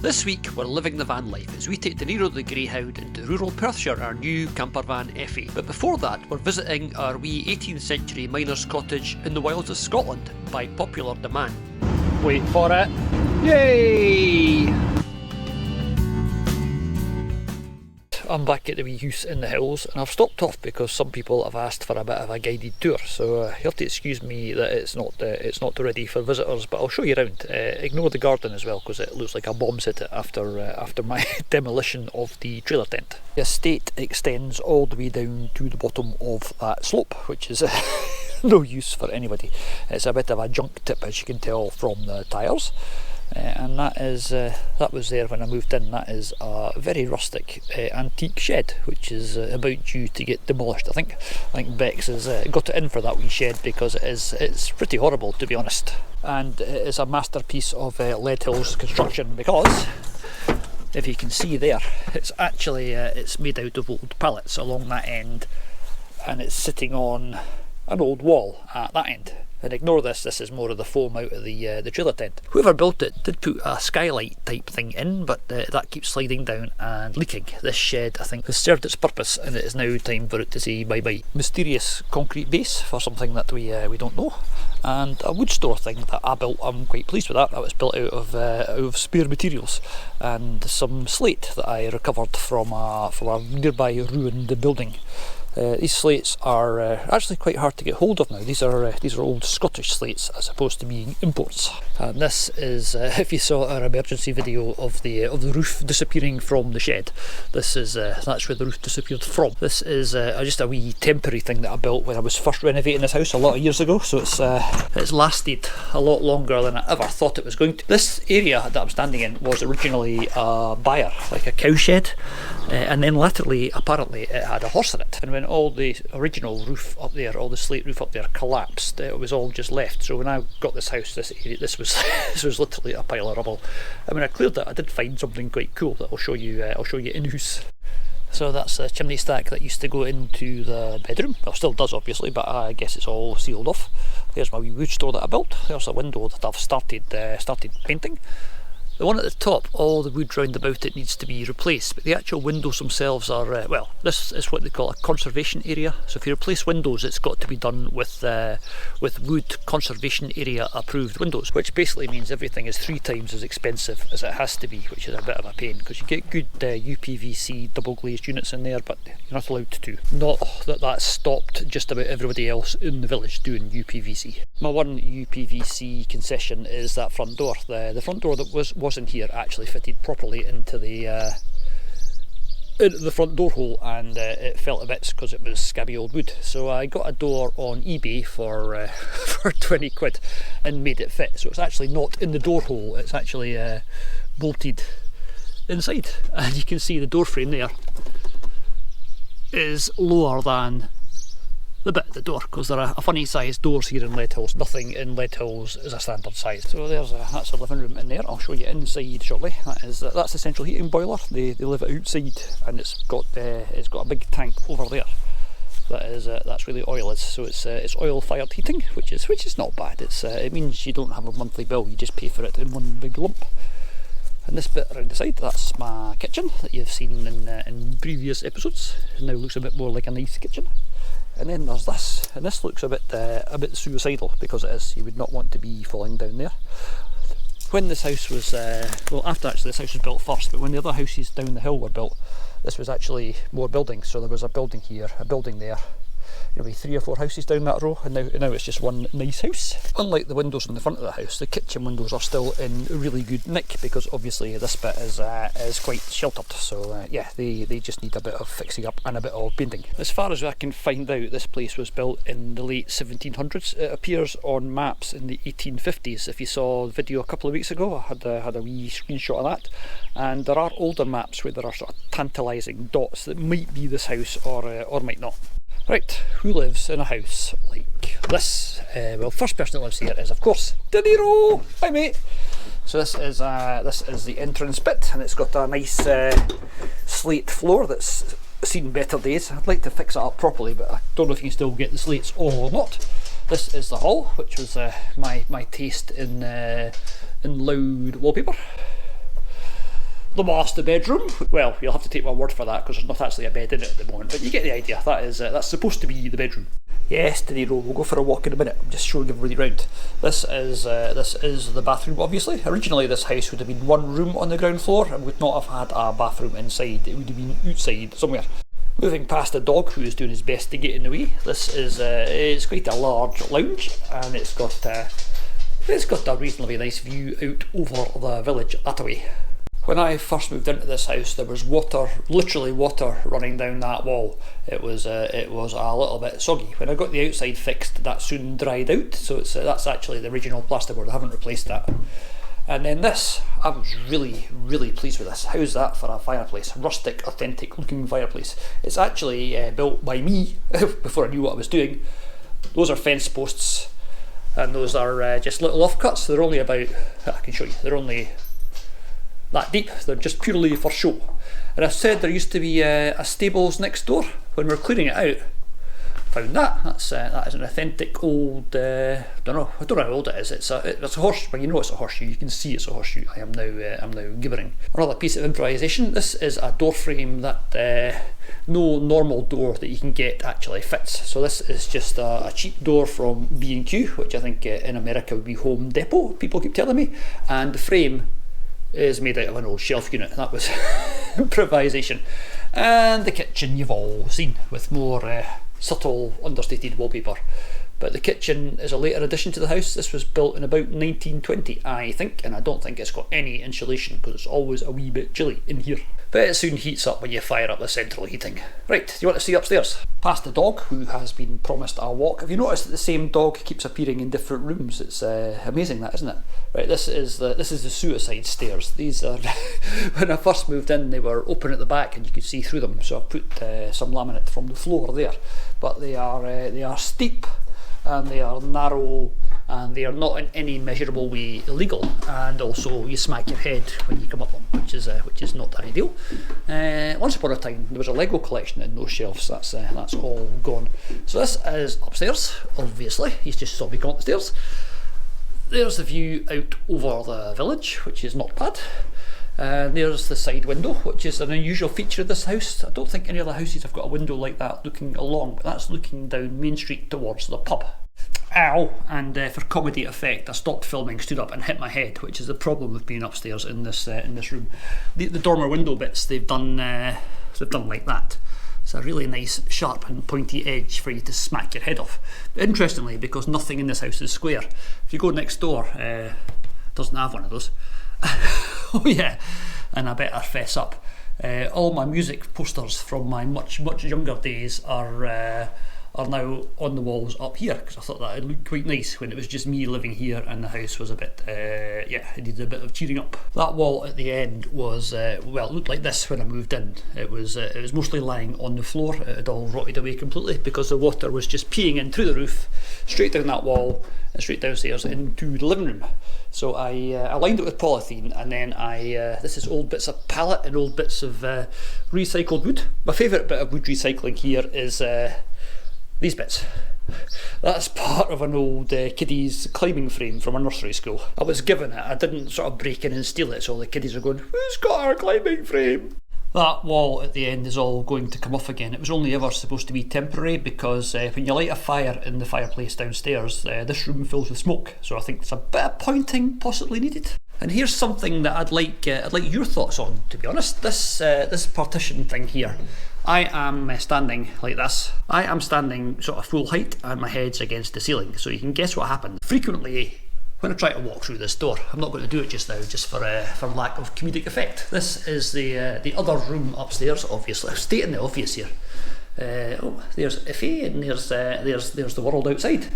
This week we're living the van life as we take De Niro the Greyhound into rural Perthshire, our new camper van Effie. But before that we're visiting our wee 18th century miner's cottage in the wilds of Scotland by popular demand. Wait for it. Yay! I'm back at the wee house in the hills and I've stopped off because some people have asked for a bit of a guided tour, so you have to excuse me that it's not ready for visitors, but I'll show you around. Ignore the garden as well because it looks like a bomb's hit it after my demolition of the trailer tent. The estate extends all the way down to the bottom of that slope, which is no use for anybody. It's a bit of a junk tip, as you can tell from the tyres. And that was there when I moved in. That is a very rustic antique shed, which is about due to get demolished. I think Bex has got it in for that wee shed because it's pretty horrible, to be honest. And it is a masterpiece of Leadhills construction because, if you can see there, it's actually it's made out of old pallets along that end, and it's sitting on an old wall at that end. And ignore this is more of the foam out of the trailer tent. Whoever built it did put a skylight type thing in, but that keeps sliding down and leaking. This shed, I think, has served its purpose and it is now time for it to say bye bye. Mysterious concrete base for something that we don't know, and a wood store thing that I built. I'm quite pleased with that. That was built out of spare materials and some slate that I recovered from a nearby ruined building. These slates are actually quite hard to get hold of now. These are old Scottish slates as opposed to being imports. And this is, if you saw our emergency video of the roof disappearing from the shed, this is that's where the roof disappeared from. This is just a wee temporary thing that I built when I was first renovating this house a lot of years ago. So it's lasted a lot longer than I ever thought it was going to. This area that I'm standing in was originally a byre, like a cow shed, and then laterally, apparently, it had a horse in it. And when all the original roof up there, all the slate roof up there collapsed, it was all just left. So when I got this house, this was this was literally a pile of rubble. And when I cleared it, I did find something quite cool that I'll show you in house. So that's a chimney stack that used to go into the bedroom. Well, still does obviously, but I guess it's all sealed off. There's my wee wood store that I built. There's a window that I've started painting. The one at the top, all the wood round about it needs to be replaced, but the actual windows themselves are, well, this is what they call a conservation area. So if you replace windows, it's got to be done with wood conservation area approved windows, which basically means everything is 3 times as expensive as it has to be, which is a bit of a pain, because you get good UPVC double glazed units in there, but you're not allowed to. Not that stopped just about everybody else in the village doing UPVC. My one UPVC concession is that front door. The front door that wasn't here actually fitted properly into the front door hole, and it fell to bits because it was scabby old wood. So I got a door on eBay for 20 quid and made it fit. So it's actually not in the door hole, it's actually bolted inside, and you can see the door frame there is lower than the bit at the door, because there are a funny sized doors here in Leadhills. Nothing in Leadhills is a standard size. So that's a living room in there. I'll show you inside shortly. That's the central heating boiler. They live outside, and it's got a big tank over there. That's where the oil is. So it's oil fired heating, which is not bad. It means you don't have a monthly bill. You just pay for it in one big lump. And this bit around the side, that's my kitchen that you've seen in previous episodes. It now looks a bit more like a nice kitchen. And then there's this, and this looks a bit suicidal, because it is. You would not want to be falling down there. When this house was, well, after actually this house was built first, but when the other houses down the hill were built, this was actually more buildings. So there was a building here, a building there, maybe 3 or 4 houses down that row, and now it's just one nice house. Unlike the windows in the front of the house, the kitchen windows are still in really good nick, because obviously this bit is quite sheltered. So yeah, they just need a bit of fixing up and a bit of painting. As far as I can find out, this place was built in the late 1700s. It appears on maps in the 1850s. If you saw the video a couple of weeks ago, I had a wee screenshot of that, and there are older maps where there are sort of tantalising dots that might be this house or might not. Right, who lives in a house like this? Well, first person that lives here is, of course, De Niro! Hi mate! So this is the entrance bit, and it's got a nice slate floor that's seen better days. I'd like to fix it up properly, but I don't know if you can still get the slates or not. This is the hall, which was my taste in loud wallpaper. the master bedroom. Well, you'll have to take my word for that because there's not actually a bed in it at the moment, but you get the idea. That's supposed to be the bedroom. Yes, today we'll go for a walk in a minute. I'm just showing everybody around. This is the bathroom. Obviously, originally this house would have been one room on the ground floor and would not have had a bathroom inside. It would have been outside somewhere. Moving past the dog who is doing his best to get in the way. This is it's quite a large lounge, and it's got a reasonably nice view out over the village that way. When I first moved into this house, there was water, literally water, running down that wall. It was a little bit soggy. When I got the outside fixed, that soon dried out. So that's actually the original plasterboard. I haven't replaced that. And then this, I was really, really pleased with this. How's that for a fireplace? Rustic, authentic looking fireplace. It's actually built by me before I knew what I was doing. Those are fence posts, and those are just little offcuts. They're only about, I can show you, they're only that deep. They're just purely for show. And I said there used to be a stables next door. When we were clearing it out, found that. That is an authentic old, I don't know how old it is. It's a horse, well, you know it's a horseshoe. You can see it's a horseshoe. I'm now gibbering. Another piece of improvisation. This is a door frame that no normal door that you can get actually fits. So this is just a cheap door from B&Q, which I think in America would be Home Depot. People keep telling me, and the frame is made out of an old shelf unit. That was improvisation. And the kitchen you've all seen with more subtle understated wallpaper. But the kitchen is a later addition to the house. This was built in about 1920, I think, and I don't think it's got any insulation because it's always a wee bit chilly in here. But it soon heats up when you fire up the central heating. Right, do you want to see upstairs? Past the dog, who has been promised a walk. Have you noticed that the same dog keeps appearing in different rooms? It's amazing, that, isn't it? Right, this is the suicide stairs. These are when I first moved in, they were open at the back and you could see through them. So I put some laminate from the floor there, but they are steep and they are narrow and they are not in any measurable way illegal, and also you smack your head when you come up them, which is not ideal. Once upon a time there was a Lego collection in those shelves. That's all gone. So this is upstairs. Obviously, you just saw me come up the stairs. There's the view out over the village, which is not bad. There's the side window, which is an unusual feature of this house. I don't think any other houses have got a window like that looking along, but that's looking down Main Street towards the pub. Ow! And for comedy effect, I stopped filming, stood up and hit my head, which is the problem with being upstairs in this room. The dormer window bits, they've done like that. It's a really nice sharp and pointy edge for you to smack your head off. But interestingly, because nothing in this house is square, if you go next door, it doesn't have one of those. Oh yeah, and I better fess up. All my music posters from my much younger days are now on the walls up here, because I thought that would look quite nice when it was just me living here and the house was a bit, it needed a bit of cheering up. That wall at the end was, well, it looked like this when I moved in. It was mostly lying on the floor. It had all rotted away completely because the water was just peeing in through the roof, straight down that wall and straight downstairs into the living room. So I lined it with polythene, and then this is old bits of pallet and old bits of recycled wood. My favourite bit of wood recycling here is these bits. That's part of an old kiddies climbing frame from a nursery school. I was given it, I didn't sort of break in and steal it, so the kiddies are going, who's got our climbing frame? That wall at the end is all going to come off again. It was only ever supposed to be temporary because when you light a fire in the fireplace downstairs, this room fills with smoke, so I think there's a bit of pointing possibly needed. And here's something that I'd like your thoughts on, to be honest. This partition thing here. I am standing like this. I am standing sort of full height and my head's against the ceiling, so you can guess what happened. Frequently, when I try to walk through this door, I'm not going to do it just now, just for lack of comedic effect. This is the other room upstairs, obviously. I'm stating the obvious here. There's Iffy and there's the world outside.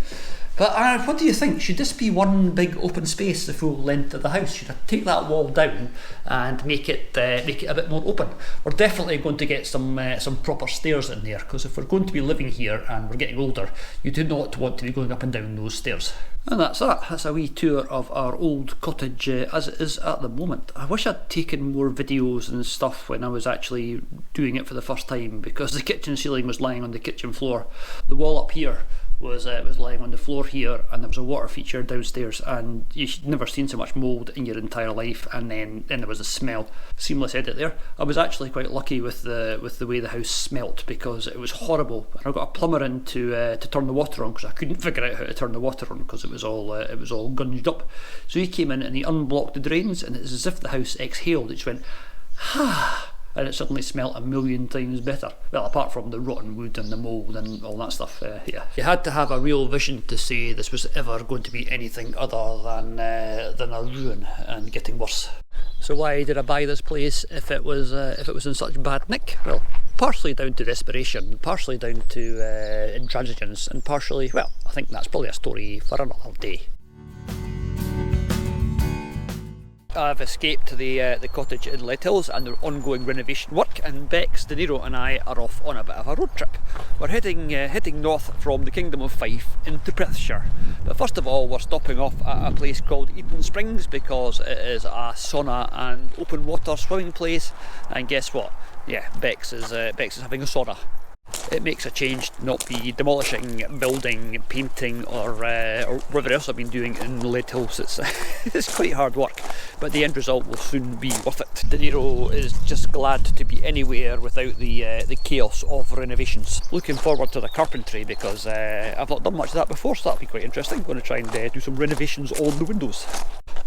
But what do you think? Should this be one big open space the full length of the house? Should I take that wall down and make it a bit more open? We're definitely going to get some proper stairs in there, because if we're going to be living here and we're getting older, you do not want to be going up and down those stairs. And that's that. That's a wee tour of our old cottage as it is at the moment. I wish I'd taken more videos and stuff when I was actually doing it for the first time, because the kitchen ceiling was lying on the kitchen floor. The wall up here was lying on the floor here, and there was a water feature downstairs, and you'd never seen so much mould in your entire life. And then there was a smell. Seamless edit there. I was actually quite lucky with the way the house smelt, because it was horrible. And I got a plumber in to turn the water on, because I couldn't figure out how to turn the water on because it was all gunged up. So he came in and he unblocked the drains, and it's as if the house exhaled. It just went, ha. And it suddenly smelt a million times better. Well, apart from the rotten wood and the mould and all that stuff, yeah. You had to have a real vision to say this was ever going to be anything other than a ruin and getting worse. So why did I buy this place if it was in such bad nick? Well, partially down to desperation, partially down to intransigence, and partially, well, I think that's probably a story for another day. I've escaped the cottage in Leadhills and their ongoing renovation work, and Bex, De Niro and I are off on a bit of a road trip. We're heading north from the Kingdom of Fife into Perthshire. But first of all, we're stopping off at a place called Eden Springs, because it is a sauna and open water swimming place. And guess what? Yeah, Bex is having a sauna. It makes a change to not be demolishing, building, painting, or whatever else I've been doing in Leadhills. It's quite hard work, but the end result will soon be worth it. De Niro is just glad to be anywhere without the chaos of renovations. Looking forward to the carpentry, because I've not done much of that before, so that'll be quite interesting. I'm going to try and do some renovations on the windows.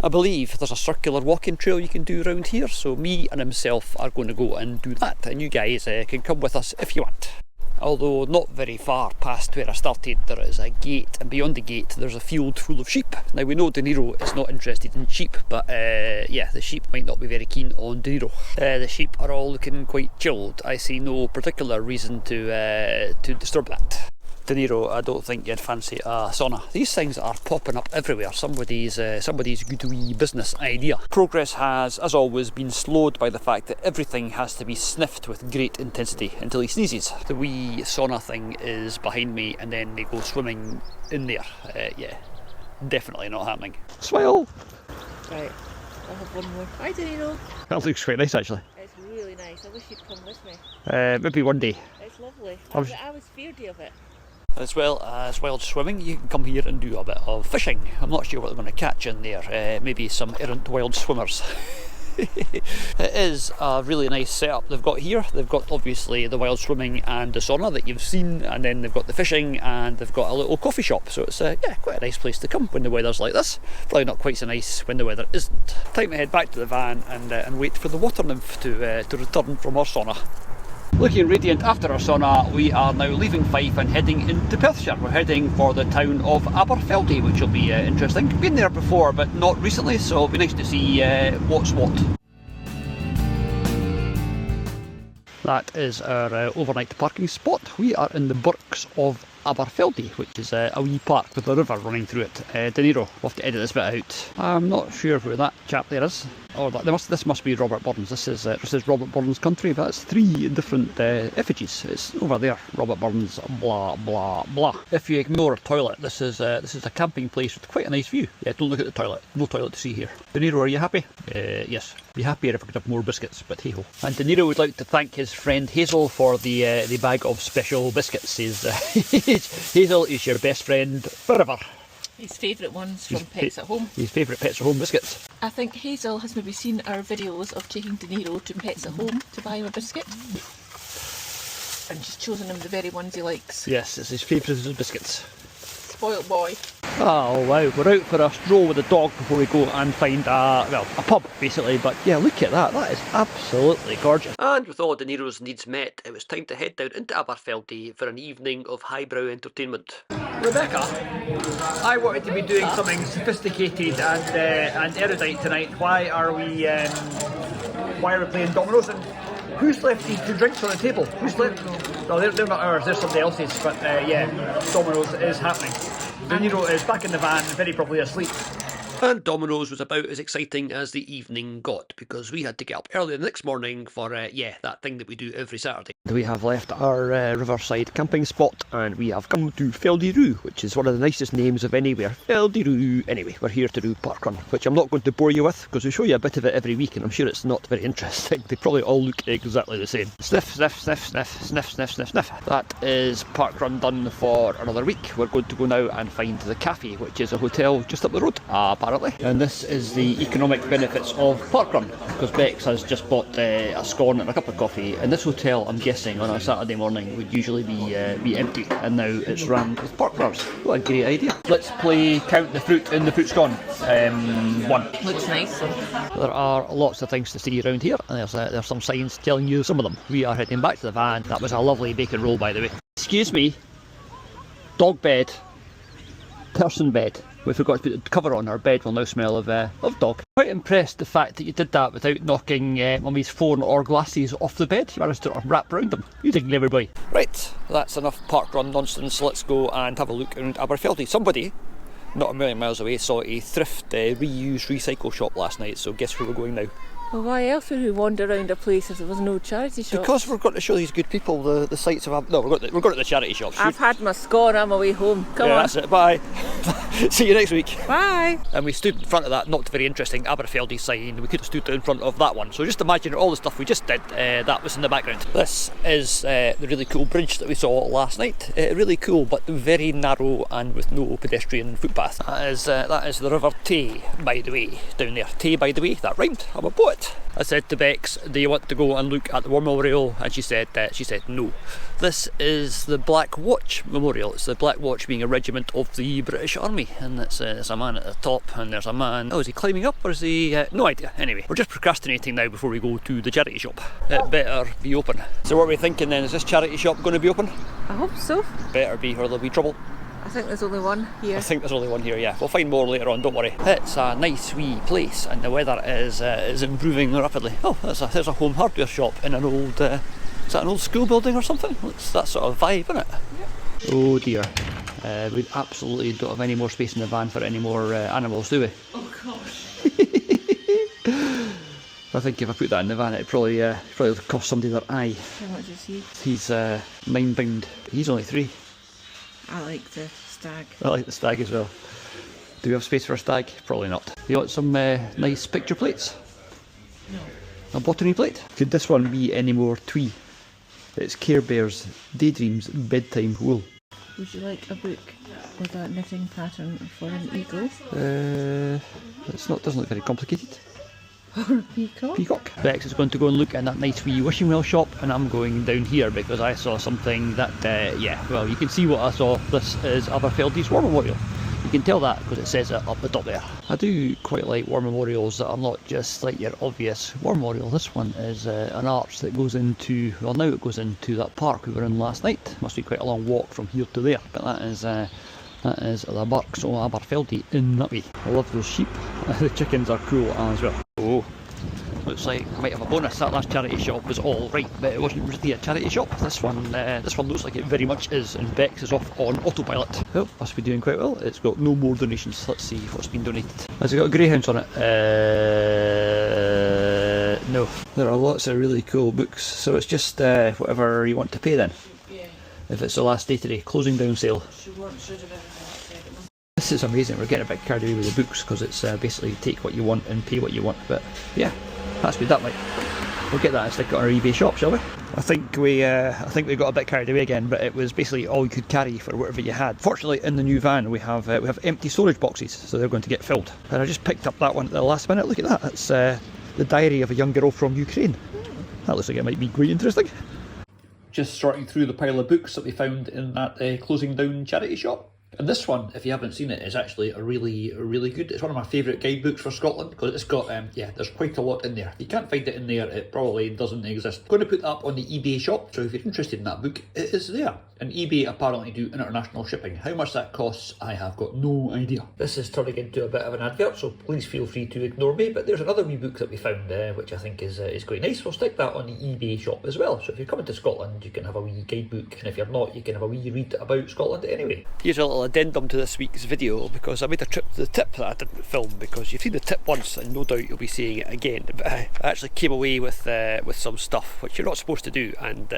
I believe there's a circular walking trail you can do around here, so me and himself are going to go and do that, and you guys can come with us if you want. Although not very far past where I started, there is a gate, and beyond the gate there's a field full of sheep. Now we know De Niro is not interested in sheep, but yeah, the sheep might not be very keen on De Niro. The sheep are all looking quite chilled. I see no particular reason to disturb that. De Niro, I don't think you'd fancy a sauna. These things are popping up everywhere. Somebody's good wee business idea. Progress has, as always, been slowed by the fact that everything has to be sniffed with great intensity until he sneezes. The wee sauna thing is behind me, and then they go swimming in there. Yeah, definitely not happening. Smile! Right, I'll have one more. Hi, De Niro. That looks quite nice, actually. It's really nice. I wish you'd come with me. Maybe one day. It's lovely. I was feared of it. As well as wild swimming, you can come here and do a bit of fishing. I'm not sure what they're going to catch in there, maybe some errant wild swimmers. It is a really nice setup they've got here. They've got obviously the wild swimming and the sauna that you've seen, and then they've got the fishing, and they've got a little coffee shop, so it's yeah, quite a nice place to come when the weather's like this. Probably not quite so nice when the weather isn't. Time to head back to the van and wait for the water nymph to return from our sauna. Looking radiant after our sauna, we are now leaving Fife and heading into Perthshire. We're heading for the town of Aberfeldy, which will be interesting. Been there before, but not recently, so it'll be nice to see what's what. That is our overnight parking spot. We are in the Burks of Aberfeldy, which is a wee park with a river running through it. De Niro, we'll have to edit this bit out. I'm not sure where that chap there is. Oh, this must be Robert Burns. This is Robert Burns' country, but that's 3 different effigies. It's over there. Robert Burns, blah blah blah. If you ignore a toilet, this is a camping place with quite a nice view. Yeah, don't look at the toilet. No toilet to see here. De Niro, are you happy? Yes. Be happier if I could have more biscuits, but hey ho. And De Niro would like to thank his friend Hazel for the bag of special biscuits. Hazel is your best friend forever. His favourite ones from Pets at Home. His favourite Pets at Home biscuits. I think Hazel has maybe seen our videos of taking De Niro to Pets at Home to buy him a biscuit. And she's chosen him the very ones he likes. Yes, it's his favourite biscuits. Spoilt boy. Oh wow, we're out for a stroll with the dog before we go and find a pub basically, but yeah, look at that, that is absolutely gorgeous. And with all De Niro's needs met, it was time to head down into Aberfeldy for an evening of highbrow entertainment. Rebecca, I wanted to be doing something sophisticated and erudite tonight. Why are we playing dominoes? And who's left the 2 drinks on the table? Who's left? No, they're not ours, they're somebody else's, but yeah, dominoes is happening. De Niro is back in the van, very probably asleep. And Domino's was about as exciting as the evening got, because we had to get up early the next morning for, that thing that we do every Saturday. We have left our riverside camping spot and we have come to Feldiroo, which is one of the nicest names of anywhere. Feldiroo. Anyway, we're here to do parkrun, which I'm not going to bore you with, because we show you a bit of it every week and I'm sure it's not very interesting. They probably all look exactly the same. Sniff, sniff, sniff, sniff, sniff, sniff, sniff, sniff. That is parkrun done for another week. We're going to go now and find the cafe, which is a hotel just up the road, apparently. And this is the economic benefits of parkrun, because Bex has just bought a scone and a cup of coffee, and this hotel, I'm guessing, on a Saturday morning would usually be empty, and now it's run with parkrunners. What a great idea. Let's play count the fruit in the fruit scone. 1. Looks nice. There are lots of things to see around here, and there's some signs telling you some of them. We are heading back to the van. That was a lovely bacon roll, by the way. Excuse me. Dog bed. Person bed. We forgot to put the cover on. Our bed will now smell of dog. Quite impressed the fact that you did that without knocking Mummy's phone or glasses off the bed. You managed to wrap around them. You did clever boy. Right, that's enough parkrun nonsense. Let's go and have a look around Aberfeldy. Somebody, not a million miles away, saw a thrift reuse recycle shop last night, so guess where we're going now? Well, why else would we wander around a place if there was no charity shop? Because we're going to show these good people the sights of... No, we're going to the charity shop. I've had my scone on my way home. Come on. That's it. Bye. See you next week. Bye. And we stood in front of that not very interesting Aberfeldy sign. We could have stood in front of that one. So just imagine all the stuff we just did, that was in the background. This is the really cool bridge that we saw last night. Really cool, but very narrow and with no pedestrian footpath. That is the River Tay, by the way, down there. Tay, by the way, that rhymed. I'm a poet. I said to Bex, do you want to go and look at the War Memorial? And she said no. This is the Black Watch Memorial. It's the Black Watch being a regiment of the British Army, and there's a man at the top, and there's a man... Oh, is he climbing up, or is he... no idea. Anyway, we're just procrastinating now before we go to the charity shop. It better be open. So what are we thinking then? Is this charity shop going to be open? I hope so. Better be, or there'll be trouble. I think there's only one here. I think there's only one here, yeah. We'll find more later on, don't worry. It's a nice wee place and the weather is improving rapidly. Oh, there's a home hardware shop in an old... is that an old school building or something? It's that sort of vibe, isn't it? Yep. Oh dear. We absolutely don't have any more space in the van for any more animals, do we? Oh gosh. I think if I put that in the van it'd probably cost somebody their eye. How much is he? He's £9. He's only 3. I like the stag. I like the stag as well. Do we have space for a stag? Probably not. You want some nice picture plates? No. A botany plate? Could this one be any more twee? It's Care Bears Daydreams Bedtime Wool. Would you like a book with a knitting pattern for an eagle? Doesn't look very complicated. Or a peacock? Peacock. Bex is going to go and look in that nice wee wishing well shop, and I'm going down here because I saw something that, well, you can see what I saw. This is Aberfeldy's War Memorial. You can tell that because it says it up the top there. I do quite like war memorials that are not just like your obvious war memorial. This one is an arch that goes into, well now it goes into that park we were in last night. Must be quite a long walk from here to there, but that is the Barks of Aberfeldy in that way. I love those sheep. The chickens are cool as well. Oh, looks like I might have a bonus. That last charity shop was all right, but it wasn't really a charity shop. This one looks like it very much is, and Bex is off on autopilot. Oh, must be doing quite well. It's got no more donations. Let's see what's been donated. Has it got greyhounds on it? No. There are lots of really cool books, so it's just whatever you want to pay then. Yeah. If it's the last day today, closing down sale. This is amazing. We're getting a bit carried away with the books because it's basically take what you want and pay what you want. But yeah, that's good. That might. We'll get that and stick it on our eBay shop, shall we? I think we got a bit carried away again, but it was basically all you could carry for whatever you had. Fortunately, in the new van we have empty storage boxes, so they're going to get filled. And I just picked up that one at the last minute. Look at that. It's the diary of a young girl from Ukraine. That looks like it might be quite interesting. Just sorting through the pile of books that we found in that closing down charity shop. And this one, if you haven't seen it, is actually a really good. It's one of my favourite guidebooks for Scotland because it's got, there's quite a lot in there. If you can't find it in there, it probably doesn't exist. I'm going to put that up on the eBay shop, so if you're interested in that book, it is there. And eBay apparently do international shipping. How much that costs, I have got no idea. This is turning into a bit of an advert, so please feel free to ignore me. But there's another wee book that we found, which I think is quite nice. We'll stick that on the eBay shop as well. So if you're coming to Scotland, you can have a wee guidebook, and if you're not, you can have a wee read about Scotland anyway. Here's a little little addendum to this week's video, because I made a trip to the tip that I didn't film, because you've seen the tip once and no doubt you'll be seeing it again. But I actually came away with some stuff which you're not supposed to do, and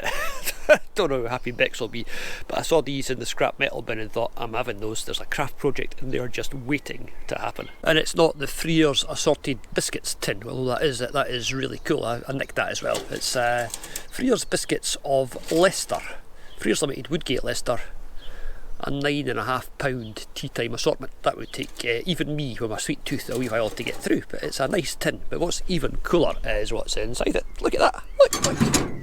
I don't know how happy Bex will be, but I saw these in the scrap metal bin and thought, I'm having those. There's a craft project and they're just waiting to happen. And it's not the Freer's assorted biscuits tin, although that is really cool. I nicked that as well. It's Freer's biscuits of Leicester, Freer's Limited, Woodgate, Leicester. A £9.5 tea time assortment. That would take even me with my sweet tooth a wee while to get through, but it's a nice tin. But what's even cooler is what's inside it. Look at that, look.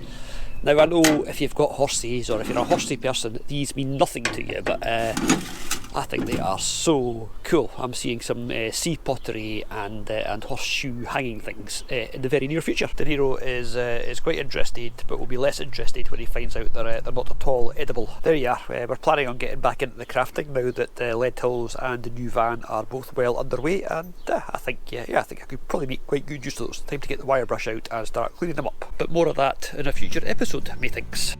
Now I know if you've got horses or if you're a horsey person, these mean nothing to you, but I think they are so cool. I'm seeing some sea pottery and horseshoe hanging things in the very near future. De Niro is quite interested, but will be less interested when he finds out they're not at all edible. There you are. We're planning on getting back into the crafting now that Leadhills and the new van are both well underway, and I think I could probably make quite good use of those. Time to get the wire brush out and start cleaning them up. But more of that in a future episode, methinks.